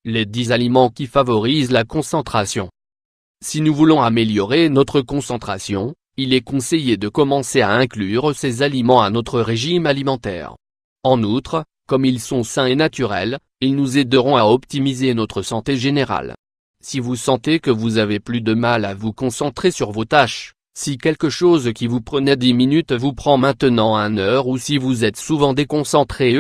Les 10 aliments qui favorisent la concentration. Si nous voulons améliorer notre concentration, il est conseillé de commencer à inclure ces aliments à notre régime alimentaire. En outre, comme ils sont sains et naturels, ils nous aideront à optimiser notre santé générale. Si vous sentez que vous avez plus de mal à vous concentrer sur vos tâches, si quelque chose qui vous prenait 10 minutes vous prend maintenant 1 heure ou si vous êtes souvent déconcentré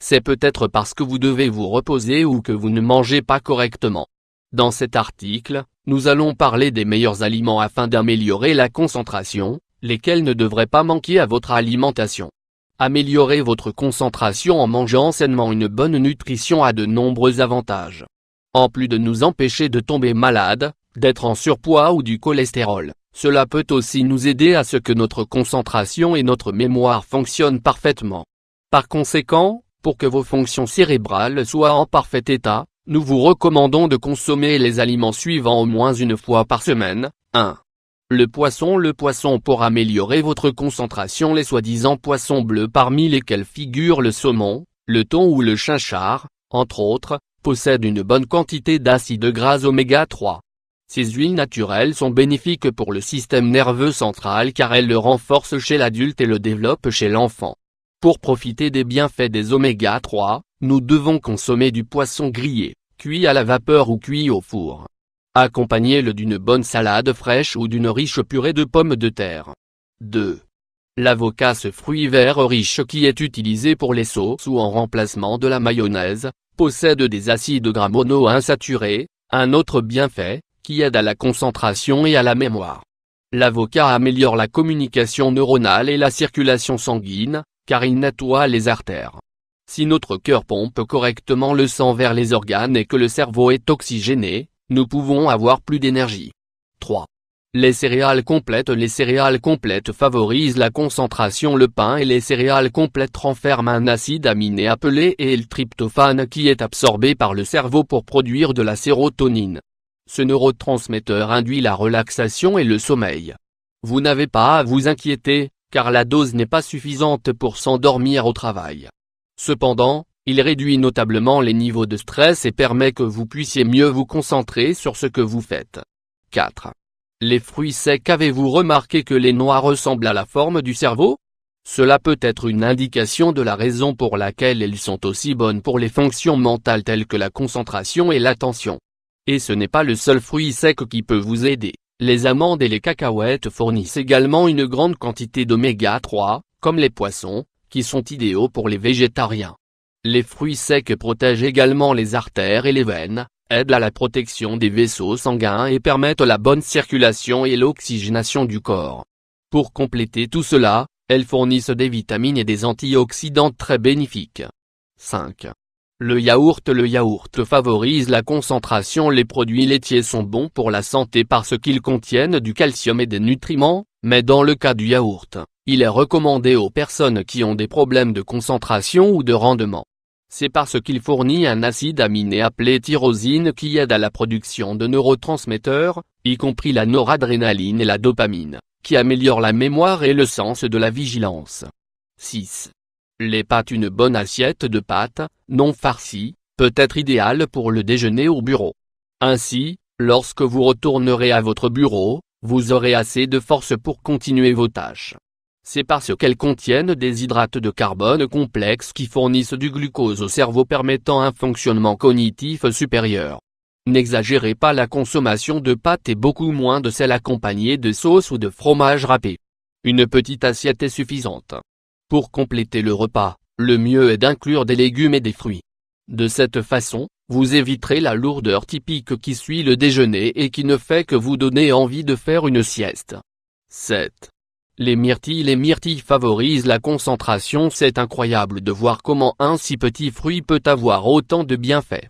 c'est peut-être parce que vous devez vous reposer ou que vous ne mangez pas correctement. Dans cet article, nous allons parler des meilleurs aliments afin d'améliorer la concentration, lesquels ne devraient pas manquer à votre alimentation. Améliorer votre concentration en mangeant sainement. Une bonne nutrition a de nombreux avantages. En plus de nous empêcher de tomber malade, d'être en surpoids ou du cholestérol, cela peut aussi nous aider à ce que notre concentration et notre mémoire fonctionnent parfaitement. Par conséquent, pour que vos fonctions cérébrales soient en parfait état, nous vous recommandons de consommer les aliments suivants au moins une fois par semaine. 1. Le poisson pour améliorer votre concentration. Les soi-disant poissons bleus parmi lesquels figurent le saumon, le thon ou le chinchard, entre autres, possèdent une bonne quantité d'acides gras oméga 3. Ces huiles naturelles sont bénéfiques pour le système nerveux central car elles le renforcent chez l'adulte et le développent chez l'enfant. Pour profiter des bienfaits des oméga 3, nous devons consommer du poisson grillé, cuit à la vapeur ou cuit au four. Accompagnez-le d'une bonne salade fraîche ou d'une riche purée de pommes de terre. 2. L'avocat. Ce fruit vert riche qui est utilisé pour les sauces ou en remplacement de la mayonnaise, possède des acides gras monoinsaturés, un autre bienfait, qui aide à la concentration et à la mémoire. L'avocat améliore la communication neuronale et la circulation sanguine, car il nettoie les artères. Si notre cœur pompe correctement le sang vers les organes et que le cerveau est oxygéné, nous pouvons avoir plus d'énergie. 3. Les céréales complètes. Les céréales complètes favorisent la concentration. Le pain et les céréales complètes renferment un acide aminé appelé L-tryptophane qui est absorbé par le cerveau pour produire de la sérotonine. Ce neurotransmetteur induit la relaxation et le sommeil. Vous n'avez pas à vous inquiéter, car la dose n'est pas suffisante pour s'endormir au travail. Cependant, il réduit notablement les niveaux de stress et permet que vous puissiez mieux vous concentrer sur ce que vous faites. 4. Les fruits secs. Avez-vous remarqué que les noix ressemblent à la forme du cerveau? Cela peut être une indication de la raison pour laquelle elles sont aussi bonnes pour les fonctions mentales telles que la concentration et l'attention. Et ce n'est pas le seul fruit sec qui peut vous aider. Les amandes et les cacahuètes fournissent également une grande quantité d'oméga 3, comme les poissons, qui sont idéaux pour les végétariens. Les fruits secs protègent également les artères et les veines, aident à la protection des vaisseaux sanguins et permettent la bonne circulation et l'oxygénation du corps. Pour compléter tout cela, elles fournissent des vitamines et des antioxydants très bénéfiques. 5. Le yaourt. Le yaourt favorise la concentration. Les produits laitiers sont bons pour la santé parce qu'ils contiennent du calcium et des nutriments, mais dans le cas du yaourt, il est recommandé aux personnes qui ont des problèmes de concentration ou de rendement. C'est parce qu'il fournit un acide aminé appelé tyrosine qui aide à la production de neurotransmetteurs, y compris la noradrénaline et la dopamine, qui améliorent la mémoire et le sens de la vigilance. 6. Les pâtes. Une bonne assiette de pâtes, non farcies, peut être idéale pour le déjeuner au bureau. Ainsi, lorsque vous retournerez à votre bureau, vous aurez assez de force pour continuer vos tâches. C'est parce qu'elles contiennent des hydrates de carbone complexes qui fournissent du glucose au cerveau permettant un fonctionnement cognitif supérieur. N'exagérez pas la consommation de pâtes et beaucoup moins de celle accompagnée de sauce ou de fromage râpé. Une petite assiette est suffisante. Pour compléter le repas, le mieux est d'inclure des légumes et des fruits. De cette façon, vous éviterez la lourdeur typique qui suit le déjeuner et qui ne fait que vous donner envie de faire une sieste. 7. Les myrtilles. Les myrtilles favorisent la concentration. C'est incroyable de voir comment un si petit fruit peut avoir autant de bienfaits.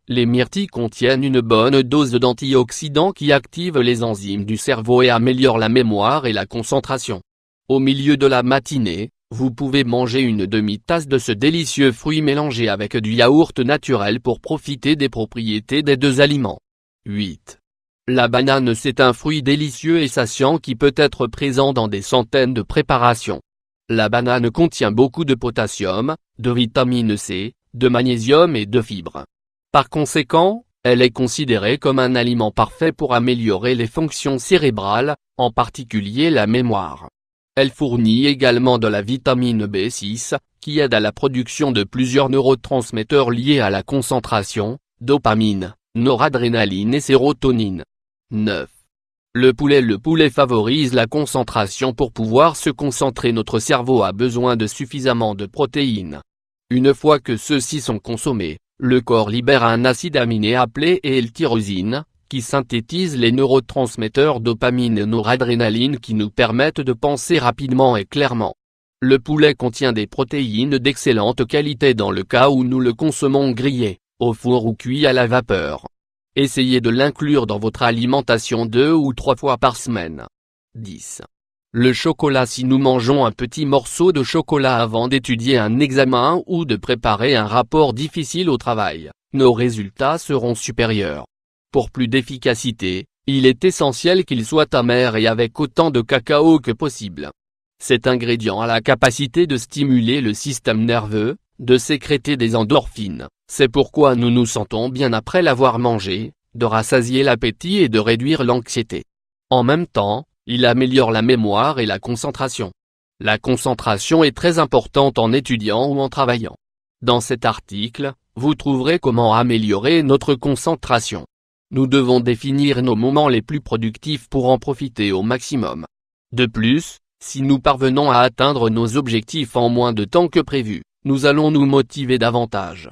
Les myrtilles contiennent une bonne dose d'antioxydants qui activent les enzymes du cerveau et améliorent la mémoire et la concentration. Au milieu de la matinée, vous pouvez manger une demi-tasse de ce délicieux fruit mélangé avec du yaourt naturel pour profiter des propriétés des deux aliments. 8. La banane. C'est un fruit délicieux et satiant qui peut être présent dans des centaines de préparations. La banane contient beaucoup de potassium, de vitamine C, de magnésium et de fibres. Par conséquent, elle est considérée comme un aliment parfait pour améliorer les fonctions cérébrales, en particulier la mémoire. Elle fournit également de la vitamine B6, qui aide à la production de plusieurs neurotransmetteurs liés à la concentration, dopamine, noradrénaline et sérotonine. 9. Le poulet favorise la concentration. Pour pouvoir se concentrer, notre cerveau a besoin de suffisamment de protéines. Une fois que ceux-ci sont consommés, le corps libère un acide aminé appelé L-tyrosine, qui synthétise les neurotransmetteurs dopamine et noradrénaline qui nous permettent de penser rapidement et clairement. Le poulet contient des protéines d'excellente qualité dans le cas où nous le consommons grillé, au four ou cuit à la vapeur. Essayez de l'inclure dans votre alimentation 2 ou 3 fois par semaine. 10. Le chocolat. Si nous mangeons un petit morceau de chocolat avant d'étudier un examen ou de préparer un rapport difficile au travail, nos résultats seront supérieurs. Pour plus d'efficacité, il est essentiel qu'il soit amer et avec autant de cacao que possible. Cet ingrédient a la capacité de stimuler le système nerveux, de sécréter des endorphines, c'est pourquoi nous nous sentons bien après l'avoir mangé, de rassasier l'appétit et de réduire l'anxiété. En même temps, il améliore la mémoire et la concentration. La concentration est très importante en étudiant ou en travaillant. Dans cet article, vous trouverez comment améliorer notre concentration. Nous devons définir nos moments les plus productifs pour en profiter au maximum. De plus, si nous parvenons à atteindre nos objectifs en moins de temps que prévu, nous allons nous motiver davantage.